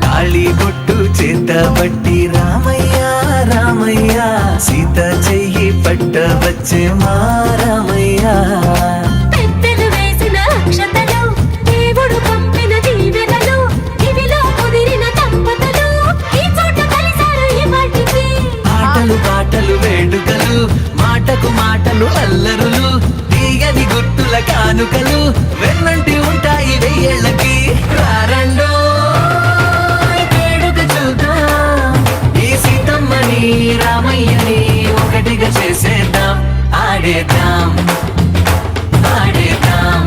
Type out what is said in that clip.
తాళి బొట్టు చేత బట్టి రామయ్య రామయ్య సీత చెయ్యి పట్ట వచ్చే మా రామయ్య పెద్దలు వేసిన అక్షతలు దేవుడు పంపిన దీవెనలు ఇవిలో కుదిరిన దంపతులు ఈ చోట కలిసారు ఈ వాటికి ఆటలు పాటలు వేడుకలు మాటకు మాటలు అల్లరులు తీయని గుర్తుల కానుకలు వెన్నంటి ఉంటాయి వెయ్యేళ్ళకి రారండో వేడుక చూద్దాం ఈ సీతమ్మని రామయ్యని ఒకటిగా చేసేద్దాం ఆడేద్దాం ఆడేద్దాం